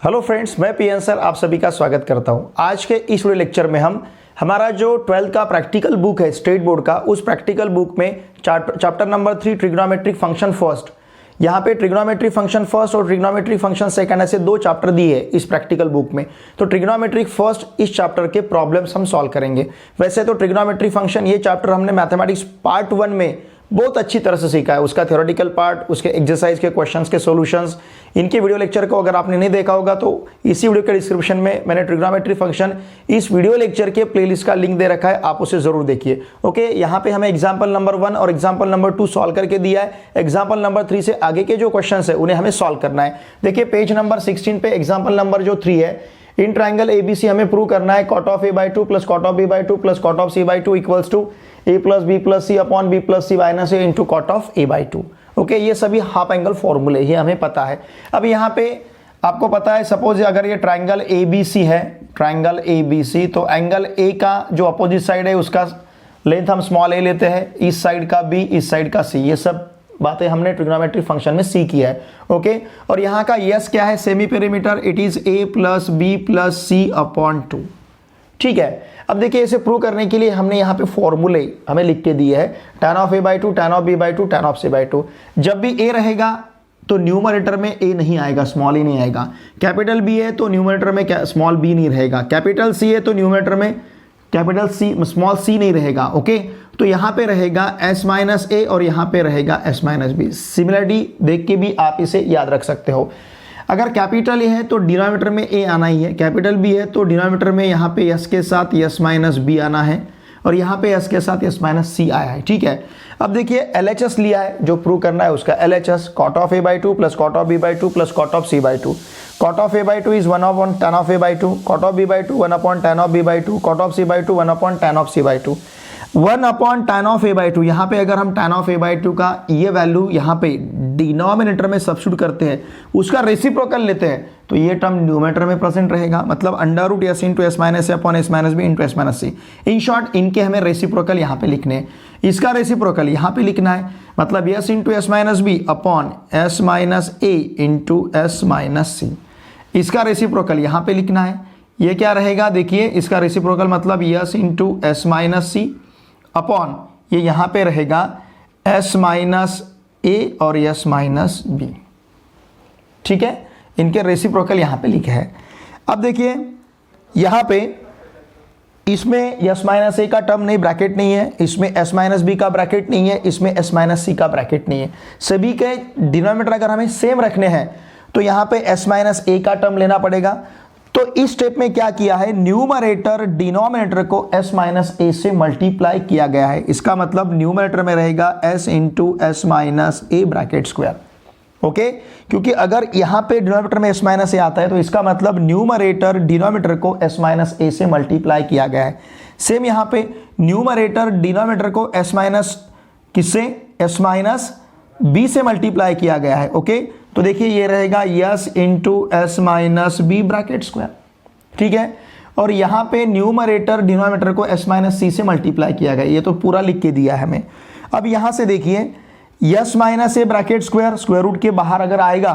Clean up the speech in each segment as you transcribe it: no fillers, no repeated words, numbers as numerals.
Hello friends, मैं PN sir आप सभी का स्वागत करता हूं। आज के इस वीडियो लेक्चर में हम हमारा जो 12th का प्रैक्टिकल बुक है स्टेट बोर्ड का, उस प्रैक्टिकल बुक में chapter number 3 trigonometric function first, यहाँ पे ट्रिग्नोमेट्रिक फंक्शन फर्स्ट और ट्रिग्नोमेट्रिक फंक्शन सेकंड ऐसे दो चैप्टर दिए हैं इस प्रैक्टिकल बुक में। तो ट्रिग्नोमेट्रिक फर्स्ट इस चैप्टर के प्रॉब्लम्स हम सॉल्व करेंगे। वैसे तो ट्रिग्नोमेट्रिक फंक्शन ये चैप्टर हमने मैथमेटिक्स पार्ट 1 में बहुत अच्छी तरह से सीखा है। उसका थ्योरेटिकल पार्ट, उसके एक्सरसाइज के क्वेश्चंस के सॉल्यूशंस, इनके वीडियो लेक्चर को अगर आपने नहीं देखा होगा तो इसी वीडियो के डिस्क्रिप्शन में मैंने ट्रिग्नोमेट्री फंक्शन इस वीडियो लेक्चर के प्लेलिस्ट का लिंक दे रखा है, आप उसे जरूर देखिए। ओके, यहाँ पे हमें एग्जाम्पल नंबर 1 और एग्जाम्पल नंबर 2 सॉल्व करके दिया है। एग्जाम्पल नंबर 3 से आगे के जो क्वेश्चन है उन्हें हमें सॉल्व करना है। देखिए पेज नंबर 16 पे एग्जाम्पल नंबर जो 3 है, इन ट्राइंगल एबीसी हमें प्रूव करना है cot of a/2 plus cot of b/2 plus cot of c/2 equals to a plus B plus C upon B plus C minus A into cot of a/2। Okay, ये सभी half angle फॉर्मूले ये हमें पता है। अब यहाँ पे आपको पता है, सपोज अगर ये ट्राइंगल ABC है, ट्राइंगल ABC, तो एंगल A का जो अपोजिट साइड है उसका लेंथ हम स्मॉल a लेते हैं, इस साइड का B, इस साइड का C। ये सब बातें हमने ट्रिग्नोमेट्रिक फंक्शन में सी किया है। ओके, और यहाँ का यस क्या है, semi perimeter, it is a plus B plus C upon 2। ठीक है, अब देखिए इसे प्रूव करने के लिए हमने यहाँ पे फॉर्मूले हमें लिख के दिए है, tan of a/2, tan of b/2, tan of c/2। जब भी a रहेगा तो न्यूमरेटर में a नहीं आएगा, स्मॉल ही नहीं आएगा। कैपिटल B है तो न्यूमरेटर में स्मॉल b नहीं रहेगा। कैपिटल C है तो न्यूमरेटर में कैपिटल C स्मॉल c नहीं रहेगा। ओके, तो यहाँ पे रहेगा s माइनस ए और यहाँ पे रहेगा s माइनस बी। सिमिलरिटी देख के भी आप इसे याद रख सकते हो। अगर कैपिटल ए है तो डिनोमिनेटर में a आना ही है, कैपिटल B है तो डिनोमिनेटर में यहाँ पे s के साथ s माइनस बी आना है और यहाँ पे s के साथ s माइनस सी आया है। ठीक है, अब देखिए LHS लिया है, जो प्रूव करना है उसका LHS cot of a/2 plus cot of b/2 plus cot of c/2। cot of a/2 is 1 upon tan of a/2, cot of b/2 1 upon tan of b/2, cot of c/2 1 upon tan of c/2। 1 upon tan of a/2, यहाँ पे अगर हम tan of a/2 का ये value यहाँ पे denominator में substitute करते हैं, उसका रेसिप्रोकल लेते हैं, तो ये टर्म न्यूमरेटर में प्रेजेंट रहेगा, मतलब under root s into S minus A upon S minus B into S minus C. In short इनके हमें रेसिप्रोकल यहाँ पे लिखने हैं, इसका रेसिप्रोकल यहाँ पे लिखना है, मतलब s into S minus B upon S minus A into S minus C. इसका रेसिप्रोकल यहाँ पे लिखना है। ये क्या रहेगा, देखिए इसका रेसिप्रोकल मतलब s into S minus C upon ये यहाँ पे रहेगा s माइनस ए और s माइनस बी। ठीक है, इनके रेसिप्रोकल यहाँ पे लिखे हैं। अब देखिए यहाँ पे इसमें s माइनस ए का टर्म नहीं, ब्रैकेट नहीं है, इसमें s माइनस बी का ब्रैकेट नहीं है, इसमें s माइनस सी का ब्रैकेट नहीं है। सभी के डिनोमिनेटर अगर हमें सेम रखने हैं तो यहाँ पे s माइनस ए का टर्म लेना पड़ेगा। तो इस स्टेप में क्या किया है, न्यूमरेटर डिनोमिनेटर को s माइनस ए से मल्टीप्लाई किया गया है। इसका मतलब न्यूमरेटर में रहेगा s into S minus A bracket square. Okay, क्योंकि अगर यहाँ पे डिनोमिनेटर में s माइनस ए आता है तो इसका मतलब न्यूमरेटर डिनोमिनेटर को s माइनस ए से मल्टीप्लाई किया गया है। सेम यहाँ पे न्यूमरेटर डिनोमिनेटर को s माइनस किससे, s माइनस बी से मल्टीप्लाई किया गया है। ओके, तो देखिए ये रहेगा s into S minus B bracket square. ठीक है, और यहाँ पे न्यूमरेटर डिनोमिनेटर को एस माइनस सी से मल्टीप्लाई किया गया, ये तो पूरा लिख के दिया है हमें। अब यहाँ से देखिए yes minus A bracket square, square root के बाहर अगर आएगा,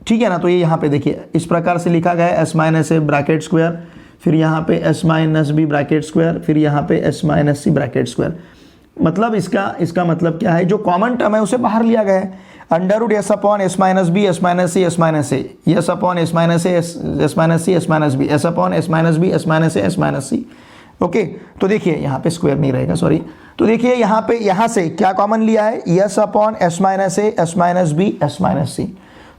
ठीक है ना, तो ये यहाँ पे देखिए इस प्रकार से लिखा गया है S minus A bracket square, फिर यहाँ पे S minus B bracket square, फिर यहाँ पे एस माइनस सी ब्रैकेट स्क्वायर। मतलब इसका मतलब क्या है, जो कॉमन टर्म है उसे बाहर लिया गया है। Under root S upon S minus B S minus C S minus A, s upon S minus A S minus C S minus B, S upon S minus B S minus A S minus C. Okay, तो देखिए यहाँ पे square नहीं रहेगा, sorry. तो देखिए यहाँ पे यहाँ से क्या कॉमन लिया है, yes upon S minus A S minus B S minus C.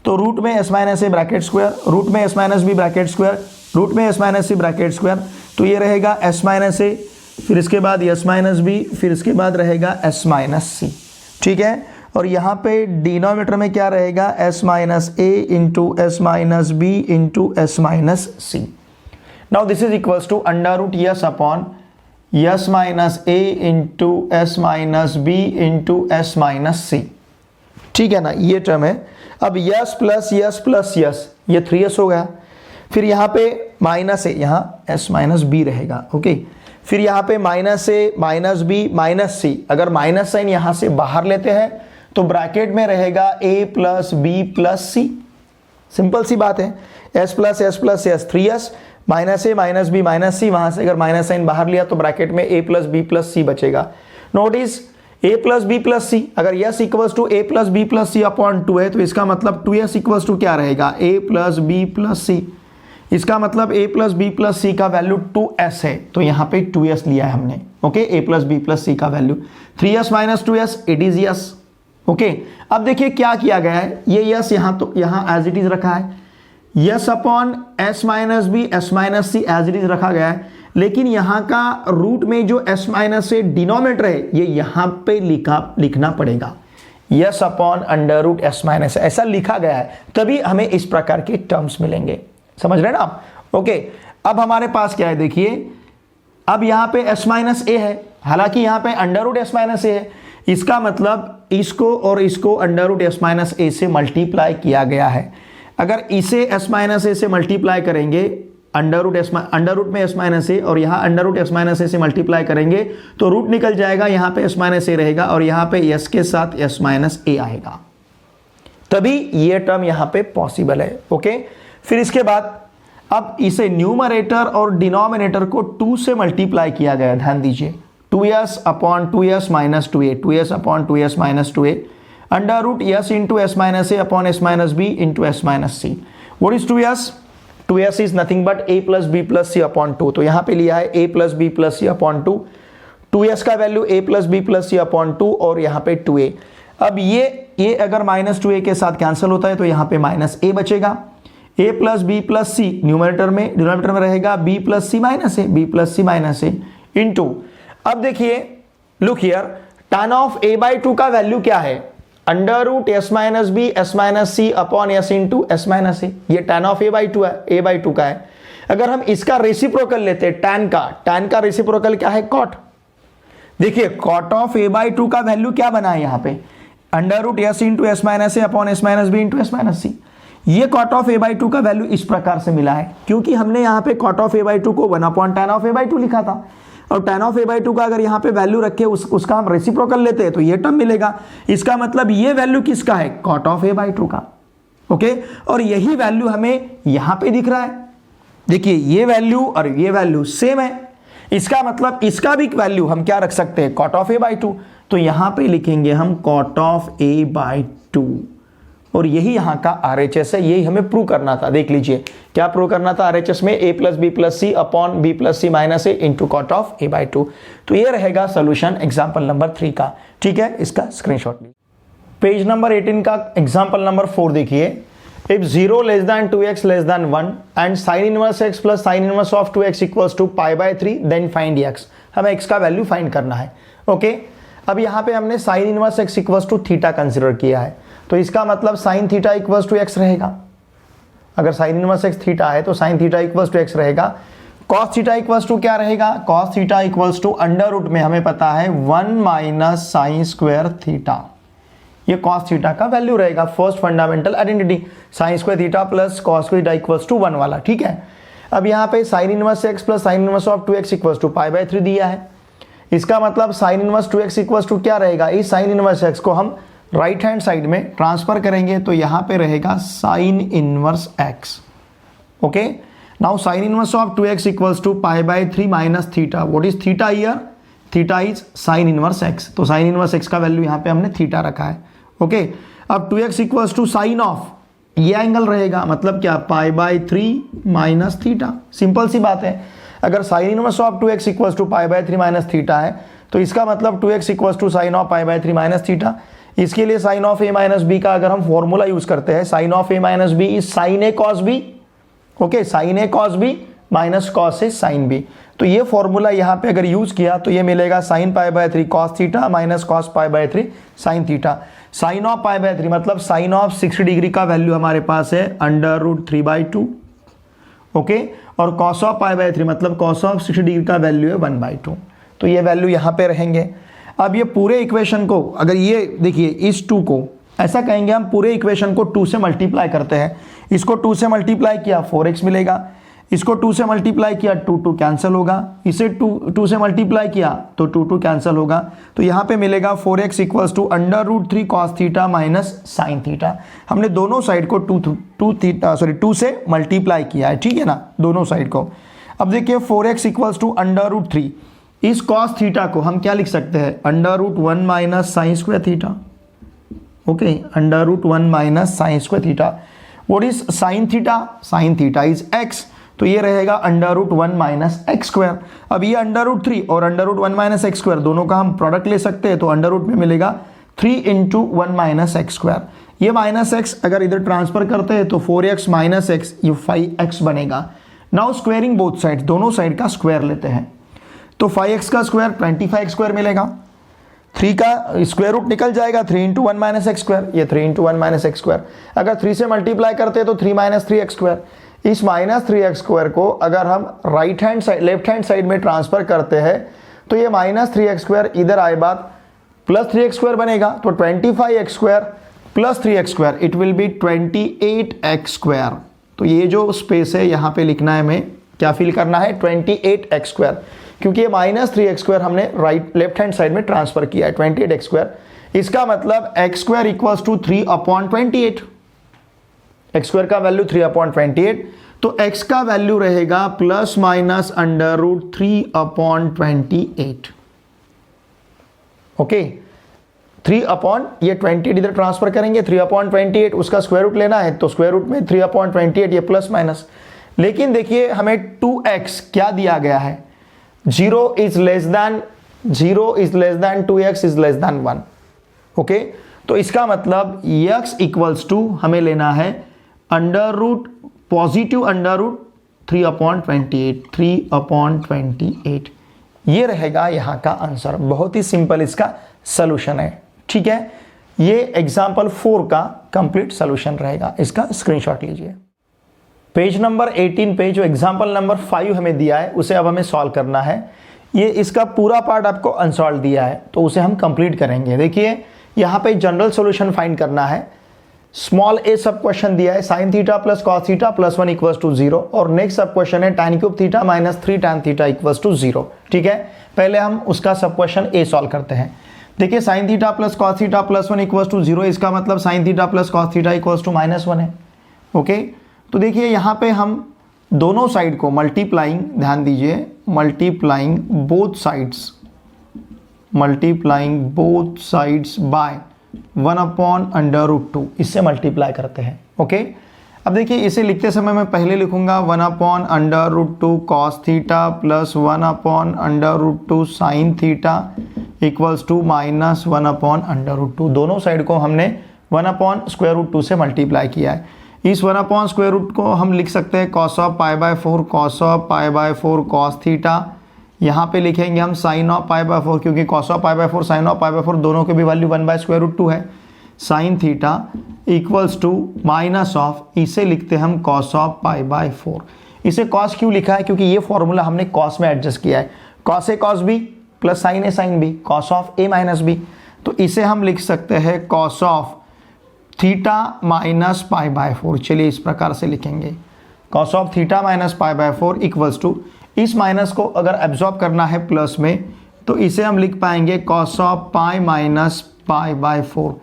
तो रूट में S minus A bracket square, root में S minus B bracket square, root में एस माइनस सी ब्रैकेट स्क्वायर। तो ये रहेगा एस माइनस ए, फिर इसके बाद एस माइनस बी, फिर इसके बाद रहेगा एस माइनस सी। ठीक है, और यहाँ पे डिनोमिनेटर में क्या रहेगा, S minus A into S minus B into S minus C. Now this is equals to under root S upon S minus A into S minus B into S minus C. ठीक है ना, ये term है। अब yes plus yes ये 3s हो गया, फिर यहाँ पे माइनस ए, यहाँ एस माइनस बी रहेगा। ओके, फिर यहाँ पे minus A minus B minus सी, अगर माइनस साइन यहाँ से बाहर लेते हैं तो ब्रैकेट में रहेगा a plus B plus C. Simple सी बात है, s plus S plus S 3s minus A minus B minus C, वहां से अगर माइनस साइन बाहर लिया तो ब्रैकेट में a plus B plus C बचेगा। Notice a plus B plus C, अगर s equals to a plus B plus C upon 2 है तो इसका मतलब 2s इक्वल्स टू क्या रहेगा, a प्लस बी प्लस सी। इसका मतलब a plus B plus C का वैल्यू 2s है, तो यहाँ पे 2s लिया है हमने। Okay, a plus B plus C का value 3s minus 2s, it is S. Okay, अब देखिए क्या किया गया है, ये यस यहाँ तो यहाँ एज इट इज रखा है, yes upon s minus B S minus C as it is रखा गया है, लेकिन यहाँ का रूट में जो s माइनस से डिनोमिनेटर है ये यहाँ पे लिखना पड़ेगा, s upon under root S minus, ऐसा लिखा गया है, तभी हमें इस प्रकार के टर्म्स मिलेंगे। समझ रहे हैं ना आप? ओके, अब हमारे पास क्या है देखिए, अब यहाँ पे s माइनस ए है, हालांकि यहाँ पे अंडर रूट एस माइनस ए है, इसका मतलब इसको और इसको under root S minus A से मल्टीप्लाई किया गया है। अगर इसे s माइनस ए से मल्टीप्लाई करेंगे, अंडर रूट में s माइनस ए और यहाँ under root S minus A से मल्टीप्लाई करेंगे तो रूट निकल जाएगा, यहाँ पे s माइनस ए रहेगा और यहाँ पे s के साथ s माइनस ए आएगा, तभी ये टर्म यहाँ पे पॉसिबल है। ओके, फिर इसके बाद अब इसे न्यूमरेटर और डिनोमिनेटर को 2 से मल्टीप्लाई किया गया, ध्यान दीजिए, 2s upon 2s minus 2a, 2s upon 2s minus 2a, under root s into S minus A upon S minus B into S minus C. What is 2s? 2s is nothing but a plus B plus C upon 2, तो यहाँ पे लिया है a plus B plus C upon 2, 2s का value a plus B plus C upon 2 और यहाँ पे 2a। अब ये अगर माइनस 2a के साथ कैंसिल होता है तो यहाँ पे माइनस a बचेगा, a plus B plus C numerator में, डिनोमिनेटर में रहेगा b plus C minus A, b plus C minus A into, अब देखिए look here, tan of a by 2 का वैल्यू क्या है, under root S minus B S minus C upon S into S minus A, ये tan of a by 2 है, a by 2 का है। अगर हम इसका रेसिप्रोकल लेते हैं tan का रेसिप्रोकल क्या है, cot। देखिए cot ऑफ a बाई 2 का वैल्यू क्या बना है यहाँ पे, under root S into S minus A upon S minus B into S minus सी। ये cot ऑफ a बाई 2 का वैल्यू इस प्रकार से मिला है, क्योंकि हमने यहाँ पे cot ऑफ a बाई 2 को 1 upon tan of a by 2 लिखा था, और tan ऑफ a बाई 2 का अगर यहाँ पे वैल्यू रखे उसका हम रेसिप्रोकल लेते हैं तो ये टर्म मिलेगा। इसका मतलब ये वैल्यू किसका है, cot ऑफ a बाई 2 का। ओके, और यही वैल्यू हमें यहाँ पे दिख रहा है, देखिए ये वैल्यू और ये वैल्यू सेम है, इसका मतलब इसका भी वैल्यू हम क्या रख सकते हैं, cot ऑफ a बाई 2, तो यहाँ पे लिखेंगे हम cot ऑफ a बाई 2, और यही यहाँ का RHS है, यही हमें प्रूव करना था। देख लीजिए क्या प्रूव करना था RHS में, a plus B plus C upon B plus C minus A into cot of a by 2। तो ये रहेगा सोल्यूशन एग्जाम्पल नंबर 3 का। ठीक है, इसका स्क्रीनशॉट लीजिए। पेज नंबर 18 का एग्जाम्पल नंबर 4 देखिए, if 0 less than 2x less than 1 and sine inverse x plus sine inverse of 2x equals to pi by 3 then find x। हमें x का value find करना है। ओके, अब यहाँ पे हमने sine inverse x equals to theta consider किया है, तो इसका मतलब sine theta equals to x रहेगा। अगर साइन इनवर्स x थीटा है तो sine theta equals to x रहेगा। कॉस थीटा इक्वल्स टू क्या रहेगा, cos theta equals to under root में हमें पता है 1 माइनस साइन स्क्वायर थीटा, ये कॉस थीटा का वैल्यू रहेगा। First fundamental identity, sine square theta plus cos square theta equals to 1 वाला। ठीक है, अब यहाँ पे sine inverse x plus sine inverse of 2x equals to pi by 3 दिया है, इसका मतलब sine inverse 2x equals to क्या रहेगा, इस साइन इनवर्स x को हम राइट हैंड साइड में ट्रांसफर करेंगे तो यहाँ पे रहेगा sine inverse x। Okay, now sine inverse of 2x equals to pi by 3 minus theta. What is theta here, theta is sine inverse x, तो sine inverse x का value यहाँ पे हमने थीटा रखा है। ओके, अब 2x equals to sine of, ये angle रहेगा, मतलब क्या, pi by 3 minus theta. Simple सी बात है, अगर sine inverse of 2x equals to pi by 3 minus theta है तो इसका मतलब 2x equals to sine of pi by 3 minus theta. इसके लिए sine of a minus b का अगर हम फॉर्मूला यूज करते हैं, sine of a minus b is sine a cos b। Okay, sine a cos b minus cos a sine b, तो ये formula यहाँ पे अगर यूज किया तो ये मिलेगा sine pi by 3 cos theta minus cos pi by 3 sine theta. Sine of pi by 3 मतलब साइन ऑफ 60 डिग्री का वैल्यू हमारे पास है अंडर रूट 3 बाई 2। ओके, और कॉस ऑफ पाई बाई 3 मतलब कॉस ऑफ 60 डिग्री का वैल्यू है 1 by 2, तो ये वैल्यू यहाँ पे रहेंगे। अब ये पूरे इक्वेशन को, अगर ये देखिए इस 2 को ऐसा कहेंगे, हम पूरे इक्वेशन को 2 से मल्टीप्लाई करते हैं, इसको 2 से मल्टीप्लाई किया 4x मिलेगा, इसको 2 से मल्टीप्लाई किया 2 2 कैंसिल होगा, इसे 2 से मल्टीप्लाई किया तो 2 2 कैंसिल होगा। तो यहाँ पे मिलेगा 4x equals to √3 cos theta minus sine theta. हमने दोनों साइड को 2 से मल्टीप्लाई किया है, ठीक है ना, दोनों साइड को। अब देखिए 4x इक्वल्स टू √3, इस cos थीटा को हम क्या लिख सकते हैं, √1 minus sine square theta. Okay, √1 minus sine square theta. What is sine theta? Sine theta is x, तो ये रहेगा √1 माइनस एक्स स्क्वायर। अब ये √3 और √1 माइनस एक्स स्क्वायर दोनों का हम प्रोडक्ट ले सकते हैं, तो अंडर में मिलेगा 3 × 1 माइनस एक्स स्क्वायर। ये माइनस एक्स अगर इधर ट्रांसफर करते हैं तो 4x माइनस एक्स, ये 5x बनेगा। नाउ स्क्वायरिंग बोथ साइड, दोनों साइड का स्क्वायर लेते हैं, तो 5x का स्क्वायर 25x स्क्वायर मिलेगा। 3 का स्क्वायर रूट निकल जाएगा, 3 × 1 माइनस एक्स स्क्वायर, ये 3 × 1 माइनस एक्स स्क्वायर। अगर 3 से मल्टीप्लाई करते हैं तो 3 माइनस 3x स्क्वायर। इस माइनस 3x स्क्वायर को अगर हम right hand side left hand side में ट्रांसफर करते हैं तो ये माइनस 3x स्क्वायर इधर आए बाद प्लस 3x स्क्वायर बनेगा, तो 25x square plus 3x square it will B 28x square. तो ये जो स्पेस है यहाँ पे लिखना है, हमें क्या फिल करना है, 28x स्क्वायर, क्योंकि ये माइनस 3x स्क्वायर हमने लेफ्ट हैंड साइड में ट्रांसफर किया है, 28x स्क्वायर। इसका मतलब x square equals to 3/28, x square का वैल्यू 3/28, तो x का वैल्यू रहेगा प्लस माइनस √3/28। ओके, 3 ये 20 इधर ट्रांसफर करेंगे, 3/28 उसका स्क्वायर रूट लेना है, तो स्क्वायर रूट में 3/28 ये प्लस माइनस। लेकिन देखिए हमें 2x क्या दिया गया है, 0 is less than 2x is less than 1। Okay, तो इसका मतलब x इक्वल्स टू हमें लेना है पॉजिटिव √ 3/28, ये रहेगा यहाँ का आंसर। बहुत ही सिंपल इसका सॉल्यूशन है, ठीक है। ये एग्जाम्पल 4 का कंप्लीट सॉल्यूशन रहेगा, इसका स्क्रीनशॉट लीजिए। पेज नंबर 18 पे जो एग्जाम्पल नंबर 5 हमें दिया है उसे अब हमें सॉल्व करना है। ये इसका पूरा पार्ट आपको अनसॉल्व दिया है, तो उसे हम कंप्लीट करेंगे। देखिए यहाँ पे जनरल सॉल्यूशन फाइंड करना है। स्मॉल a सब क्वेश्चन दिया है, sin theta plus cos theta plus 1 equals to 0, और नेक्स्ट सब क्वेश्चन है tan cube theta minus 3 tan theta equals to 0। ठीक है, पहले हम उसका सब क्वेश्चन a सॉल्व करते हैं। देखिए sin theta plus cos theta plus 1 equals to 0, इसका मतलब sin theta plus cos theta equals to -1 है। ओके, तो देखिए यहाँ पे हम दोनों साइड को मल्टीप्लाइंग, ध्यान दीजिए, मल्टीप्लाइंग बोथ साइड्स बाय 1/√2, इससे मल्टीप्लाई करते हैं। ओके, अब देखिए इसे लिखते समय मैं पहले लिखूंगा 1/√2 cos theta plus 1/√2 sin theta equals to -1/√2। दोनों साइड को हमने 1/√2 से मल्टीप्लाई किया है। इस 1/√2 को हम लिख सकते हैं cos ऑफ π/4 cos थीटा। यहाँ पे लिखेंगे हम sin ऑफ π/4, क्योंकि cos ऑफ π/4 sin ऑफ π/4 दोनों के भी वैल्यू 1/√2 है। sin theta equals to minus of, इसे लिखते हैं हम cos ऑफ π/4। इसे cos क्यों लिखा है, क्योंकि ये फॉर्मूला हमने cos में एडजस्ट किया है। cos a cos b plus sin a sin b, cos of a minus b, तो इसे हम लिख सकते हैं cos ऑफ थीटा माइनस π/4। चलिए इस प्रकार से लिखेंगे, cos of theta minus π/4 equals to, इस माइनस को अगर एब्जॉर्ब करना है प्लस में तो इसे हम लिख पाएंगे cos ऑफ π माइनस π/4।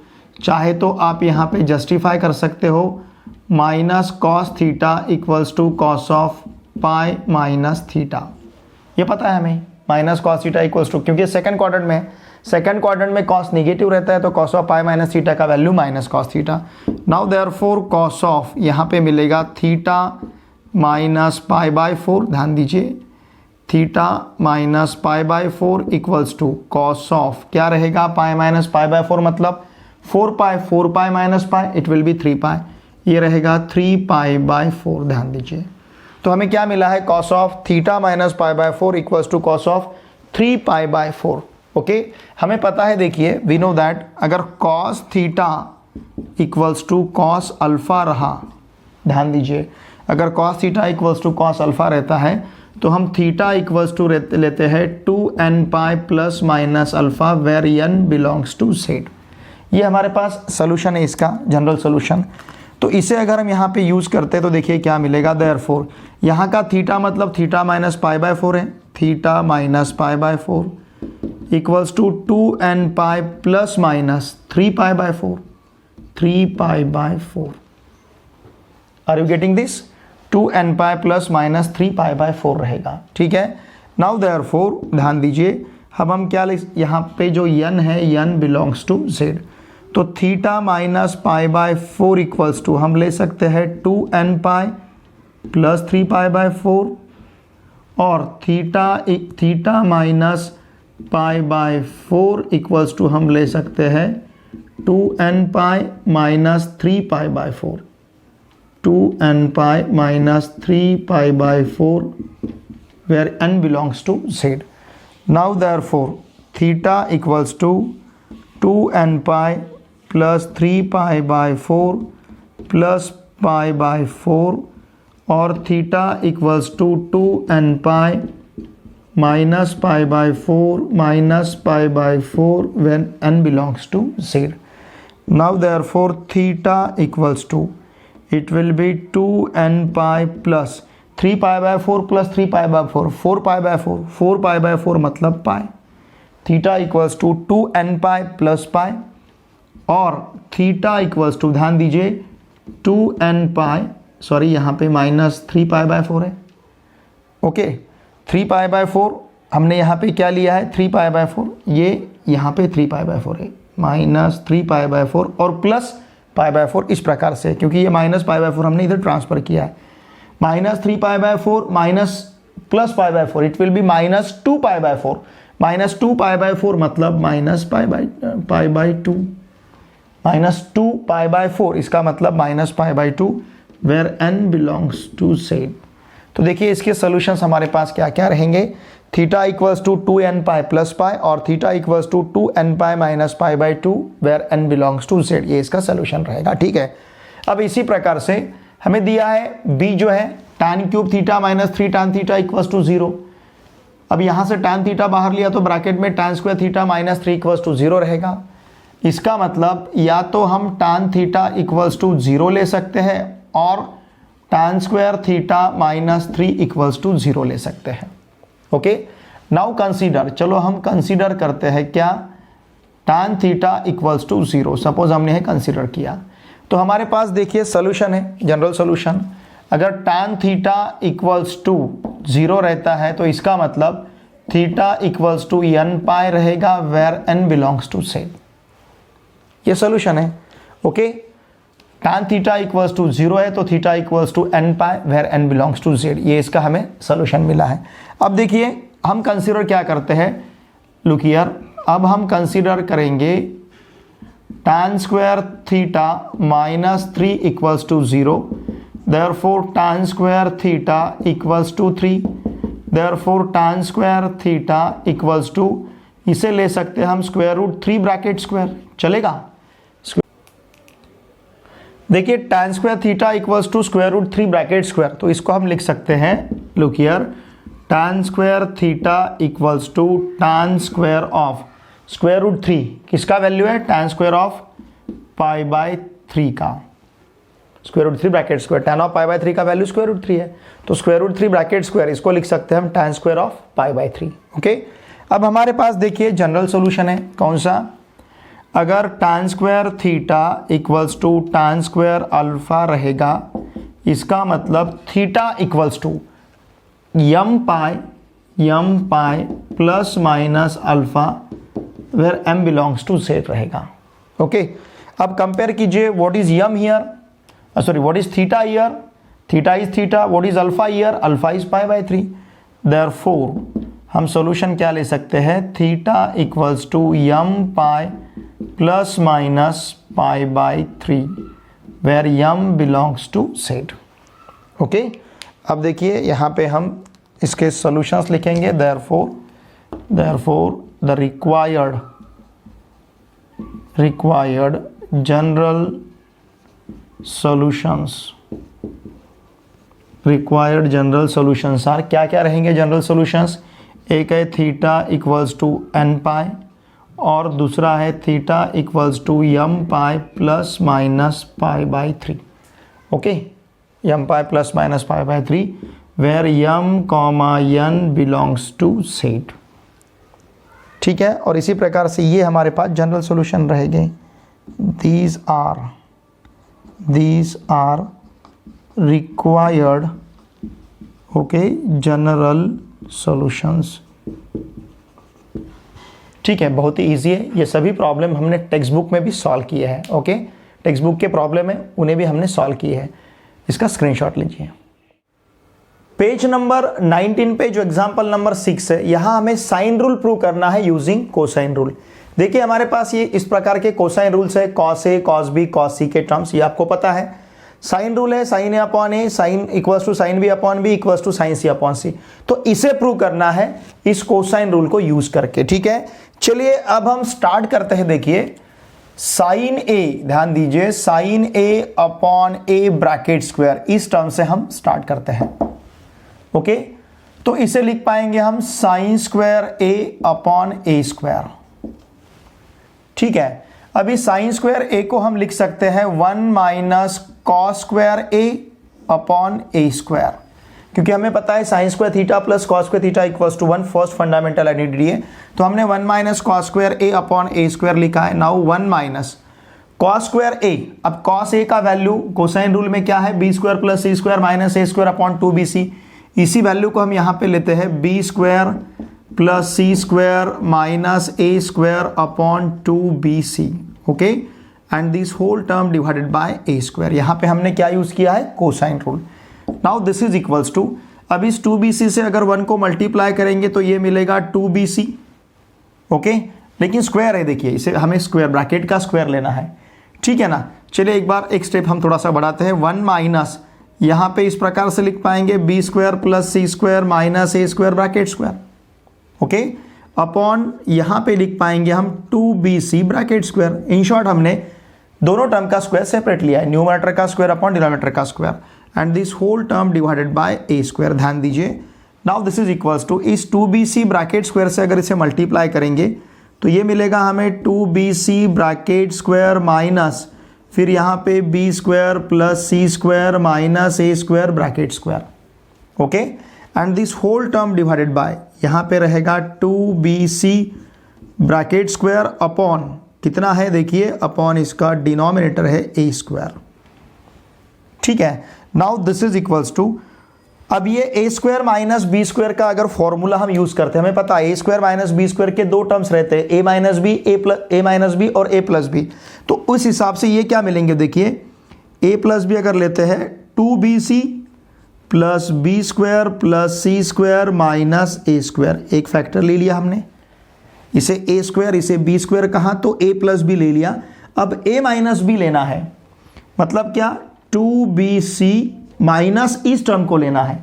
चाहे तो आप यहाँ पे जस्टिफाई कर सकते हो, minus cos theta equals to cos of π minus theta. ये पता है हमें, minus cos theta equals to, क्योंकि सेकंड क्वाड्रेंट में, सेकंड क्वाड्रेंट में cos निगेटिव रहता है, तो cos ऑफ π माइनस थीटा का value minus cos theta. Now therefore cos of, यहाँ पे मिलेगा थीटा माइनस π/4, ध्यान दीजिए, theta minus π/4 equals to cos of, क्या रहेगा, π माइनस π/4 मतलब 4π माइनस π, इट विल बी 3π, ये रहेगा 3π/4, ध्यान दीजिए। तो हमें क्या मिला है, cos of theta minus π/4 equals to cos of 3π/4। Okay, हमें पता है, देखिए वी नो दैट अगर cos theta equals to cos alpha रहा, ध्यान दीजिए, अगर cos theta equals to cos alpha रहता है तो हम थीटा इक्वल्स टू लेते हैं 2nπ plus minus alpha where n belongs to z। ये हमारे पास सोल्यूशन है इसका, जनरल सोल्यूशन। तो इसे अगर हम यहाँ पे यूज़ करते हैं तो देखिए क्या मिलेगा, देयरफॉर यहाँ का थीटा मतलब थीटा माइनस पाई बाय 4 है, theta minus pi by 4 equals to 2n pi plus minus 3 pi by 4, 3 pi by 4। Are you getting this? 2n pi plus minus 3 pi by 4 रहेगा, ठीक है। नाउ देयरफॉर ध्यान दीजिए, अब हम क्या यहाँ पे जो n है, n बिलोंग्स टू z, तो theta minus pi by 4 equals to हम ले सकते हैं 2n pi plus 3 pi by 4, और theta minus pi by 4 equals to हम ले सकते हैं 2n pi minus 3 pi by 4, 2n pi minus 3 pi by 4 where n belongs to z. Now therefore theta equals to 2n pi plus 3 pi by 4 plus pi by 4, और theta equals to 2n pi minus pi by 4 minus pi by 4 when n belongs to z. Now therefore theta equals to, it will be 2n pi plus 3 pi by 4 plus 3 pi by 4, 4 pi by 4, 4 pi by 4 मतलब pi, theta equals to 2n pi plus pi, और theta equals to ध्यान दीजिए 2n पाई, sorry यहाँ पे minus 3 pi by 4 है, okay. 3 pi by 4 हमने यहाँ पे क्या लिया है, 3 पाई बाय 4, ये यहाँ पे 3 पाई बाय 4 है, माइनस 3 पाई बाय 4 और प्लस पाई बाय 4 इस प्रकार से, क्योंकि ये माइनस पाई बाय 4 हमने इधर ट्रांसफर किया है, minus 3 pi by 4 minus plus pi by 4, it will be minus 2 pi by 4, minus 2 pi by 4 मतलब minus pi by 2, minus 2 pi by 4 इसका मतलब minus pi by 2 where n belongs to z। तो देखिए इसके solutions हमारे पास क्या क्या रहेंगे, theta equals to 2n pi plus pi और theta equals to 2n pi minus pi by 2 where n belongs to z, ये इसका सॉल्यूशन रहेगा, ठीक है। अब इसी प्रकार से हमें दिया है b जो है tan cube theta minus 3 tan theta equals to 0। अब यहाँ से tan थीटा बाहर लिया तो ब्रैकेट में tan square theta minus 3 equals to 0 रहेगा। इसका मतलब या तो हम tan थीटा इक्वल्स टू 0 ले सकते हैं और tan square theta minus 3 equals to 0 ले सकते हैं, ओके। नाउ कंसीडर, चलो हम कंसीडर करते हैं क्या, tan theta equals to 0, suppose हमने ये कंसीडर किया, तो हमारे पास देखिए सोल्यूशन है, जनरल सोल्यूशन, अगर tan थीटा इक्वल्स टू 0 रहता है तो इसका मतलब theta equals to n pi रहेगा where n belongs to z, ये सोल्यूशन है, okay. tan theta equals to 0 है तो theta equals to n pi where n belongs to z, ये इसका हमें सोल्यूशन मिला है। अब देखिए हम कंसीडर क्या करते हैं, लुक हियर, अब हम कंसीडर करेंगे tan square theta minus 3 equals to 0, therefore tan square theta equals to 3, therefore tan square theta equals to, इसे ले सकते हैं हम स्क्वायर रूट 3 ब्रैकेट स्क्वायर, चलेगा। देखिए tan square theta equals to square root 3 bracket square, तो इसको हम लिख सकते हैं, look here, tan square theta equals to tan square of square root 3, किसका वैल्यू है, tan square of pi by 3 का, square root 3 bracket square, tan of pi by 3 का वैल्यू स्क्वायर रूट 3 है, तो स्क्वायर रूट 3 ब्रैकेट स्क्वायर, इसको लिख सकते हैं हम tan square of pi by 3, okay. अब हमारे पास देखिए जनरल सोल्यूशन है, कौन सा, अगर tan square theta equals to tan square alpha रहेगा, इसका मतलब theta equals to m pi plus minus alpha where m belongs to z रहेगा, ओके। अब कंपेयर कीजिए, what is m here, sorry what is theta here, theta is theta, what is alpha here, alpha is pi by 3, therefore हम solution क्या ले सकते हैं, theta equals to m pi plus minus pi by 3 where m belongs to z, okay. अब देखिए यहाँ पे हम इसके सॉल्यूशंस लिखेंगे, therefore the required general solutions are, क्या क्या रहेंगे जनरल सॉल्यूशंस, एक है theta equals to n pi और दूसरा है theta equals to m pi plus minus pi by 3, okay, m pi plus minus pi by 3 where m comma n belongs to set। ठीक है, और इसी प्रकार से ये हमारे पास जनरल सॉल्यूशन रहेंगे। these are required okay general solutions. ठीक है, बहुत ही ईजी है। ये सभी प्रॉब्लम हमने टेक्स्ट बुक में भी सॉल्व किए हैं। ओके, टेक्स्ट बुक के प्रॉब्लम है उन्हें भी हमने सॉल्व किए हैं। इसका स्क्रीनशॉट लीजिए। पेज नंबर 19 पे जो एग्जांपल नंबर 6 है, यहाँ हमें साइन रूल प्रूव करना है यूजिंग कोसाइन रूल। देखिए हमारे पास ये इस प्रकार के कोसाइन रूल्स है, cos A, cos B, cos C के टर्म्स, ये आपको पता है। साइन रूल है sine A upon a, sine equals to sine B upon b equals to sine C upon c. तो इसे प्रूव करना है इस कोसाइन रूल को यूज करके। ठीक है, चलिए अब हम स्टार्ट करते हैं। देखिए साइन ए, ध्यान दीजिए, sign A upon a bracket square, इस टर्म से हम स्टार्ट करते हैं। ओके, तो इसे लिख पाएंगे हम sine square a upon a square. ठीक है, अभी साइन स्क्वायर ए को हम लिख सकते हैं 1 minus cos square a upon a square, क्योंकि हमें पता है sine square theta plus cos square theta equals to 1, first fundamental identity है। तो हमने 1 minus cos square a upon a square लिखा है। Now 1 minus cos square a, अब कॉस ए का वैल्यू कोसाइन रूल में क्या है, b square plus c square minus a square upon 2bc। इसी वैल्यू को हम यहाँ पे लेते हैं b square plus c square minus a square upon 2bc। Okay, and this whole term divided by a square. यहाँ पे हमने क्या यूज किया है, cosine rule. Now this is equals to, अब इस 2bc से अगर 1 को मल्टीप्लाई करेंगे तो ये मिलेगा 2bc। ओके, लेकिन स्क्वायर है, देखिए इसे हमें स्क्वायर ब्रैकेट का स्क्वायर लेना है। ठीक है ना, चलिए एक बार एक स्टेप हम थोड़ा सा बढ़ाते हैं। 1 माइनस, यहाँ पे इस प्रकार से लिख पाएंगे b square plus c square minus a square bracket square. Okay, upon यहाँ पे लिख पाएंगे हम 2bc bracket square. In short हमने दोनों टर्म का स्क्वायर सेपरेट लिया है, न्यूमरेटर का स्क्वायर अपॉन डिनोमिनेटर का square, and this whole term divided by a square. ध्यान दीजिए, now this is equals to, इस 2bc ब्रैकेट स्क्वायर से अगर इसे मल्टीप्लाई करेंगे तो ये मिलेगा हमें 2bc ब्रैकेट स्क्वायर माइनस फिर यहाँ पे b square plus c square minus a square bracket square. Okay, and this whole term divided by, यहाँ पे रहेगा 2bc ब्रैकेट स्क्वायर अपॉन कितना है, देखिए अपॉन इसका डिनोमिनेटर है ए स्क्वायर। ठीक है, now this is equals to, अब ये a square minus b square का अगर फॉर्मूला हम यूज करते हैं, हमें पता है ए स्क्वायर माइनस बी स्क्वायर के दो टर्म्स रहते हैं, ए minus b, a minus B और ए प्लस बी। तो उस हिसाब से ये क्या मिलेंगे, देखिए ए प्लस बी अगर लेते हैं 2bc plus b square plus c square minus a square, एक फैक्टर ले लिया हमने, इसे ए स्क्वायर इसे बी स्क्वायर कहा तो ए प्लस बी ले लिया। अब ए माइनस बी लेना है, मतलब क्या, 2bc माइनस इस टर्म को लेना है,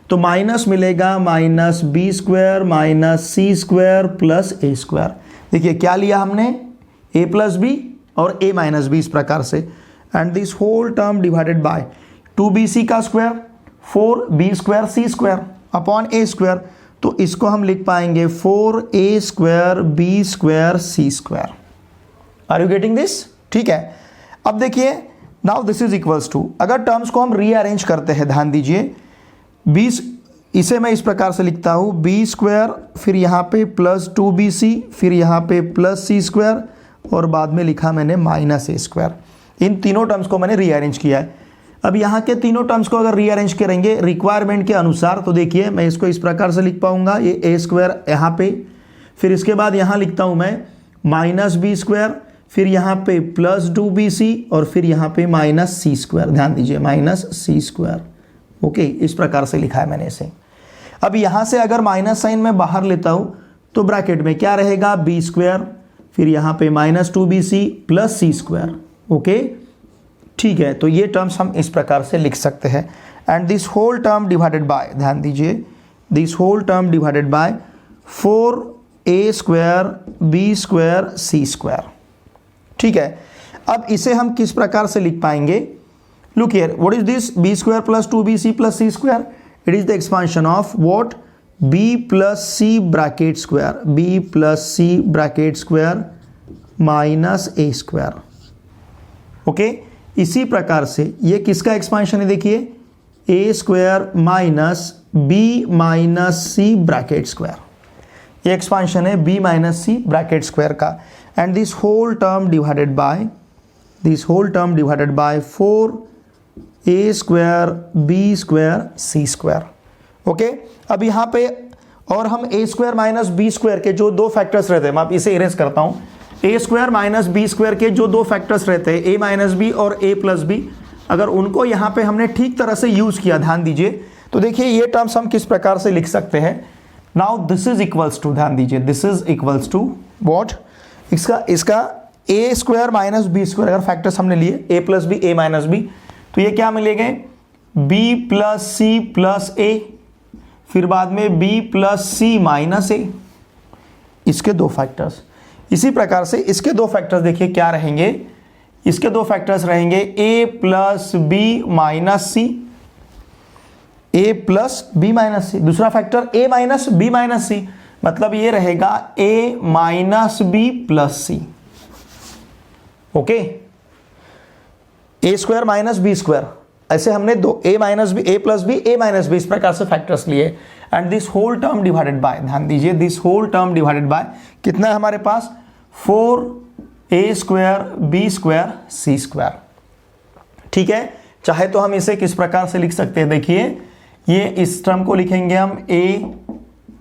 तो माइनस मिलेगा minus b square minus c square plus a square. देखिए क्या लिया हमने, ए प्लस बी और ए माइनस बी, इस प्रकार से, and this whole term divided by 2bc का square 4b square c square upon a square. तो इसको हम लिख पाएंगे 4a square b square c square. Are you getting this? ठीक है, अब देखिए now this is equals to, अगर टर्म्स को हम रीअरेंज करते हैं, ध्यान दीजिए, 20 इसे मैं इस प्रकार से लिखता हूँ बी स्क्वायर फिर यहाँ पे प्लस 2bc फिर यहाँ पे प्लस सी स्क्वायर और बाद में लिखा मैंने माइनस ए स्क्वायर। इन तीनों टर्म्स को मैंने रीअरेंज किया है। अब यहाँ के तीनों टर्म्स को अगर रीअरेंज करेंगे रिक्वायरमेंट के अनुसार, तो देखिए मैं इसको इस प्रकार से लिख पाऊंगा, ये ए स्क्वायर यहाँ पे, फिर इसके बाद यहाँ लिखता हूँ मैं माइनस बी स्क्वायर फिर यहाँ पे प्लस 2bc और फिर यहाँ पे माइनस सी स्क्वायर। ध्यान दीजिए माइनस सी स्क्वायर। ओके, इस प्रकार से लिखा है मैंने इसे। अब यहाँ से अगर माइनस साइन मैं बाहर लेता हूँ तो ब्रैकेट में क्या रहेगा, बी स्क्वायर फिर यहाँ पे minus 2bc plus c square. Okay, ठीक है, तो ये टर्म्स हम इस प्रकार से लिख सकते हैं, and this whole term divided by, ध्यान दीजिए, this whole term divided by 4a square b square c square. ठीक है, अब इसे हम किस प्रकार से लिख पाएंगे, look here, what is this, b square plus 2bc plus c square, it is the expansion of what, b plus c bracket square, b plus c bracket square minus a square. Okay, इसी प्रकार से ये किसका expansion है, देखिए a square minus B minus C bracket square, ये expansion है b minus सी bracket square का, and this whole term divided by 4 a square b square c square. Okay, अब यहाँ पे और हम ए स्क्वायर माइनस बी स्क्वायर के जो दो फैक्टर्स रहते हैं, मैं इसे इरेज करता हूँ, ए स्क्वायर माइनस बी स्क्वायर के जो दो फैक्टर्स रहते हैं, ए माइनस बी और ए प्लस बी, अगर उनको यहाँ पे हमने ठीक तरह से यूज़ किया, ध्यान दीजिए, तो देखिए ये टर्म्स हम किस प्रकार से लिख सकते हैं। Now this is equals to, ध्यान दीजिए, this is equals to what, इसका a square minus b square अगर फैक्टर्स हमने लिए, a plus b a minus b, तो ये क्या मिलेंगे, b plus c plus a, फिर बाद में b plus C minus a, इसके दो फैक्टर्स। इसी प्रकार से इसके दो फैक्टर्स देखिए क्या रहेंगे, इसके दो फैक्टर्स रहेंगे a plus b minus c, a plus b minus c, दूसरा factor a minus B minus c, मतलब ये रहेगा a minus b plus c. Okay, a square minus b square, ऐसे हमने दो a minus b, a plus b, a minus b, इस प्रकार से फैक्टर्स लिए, and this whole term divided by, ध्यान दीजिए, this whole term divided by कितना है हमारे पास, 4 a square b square c square. ठीक है, चाहे तो हम इसे किस प्रकार से लिख सकते हैं, देखिए ये इस टर्म को लिखेंगे हम a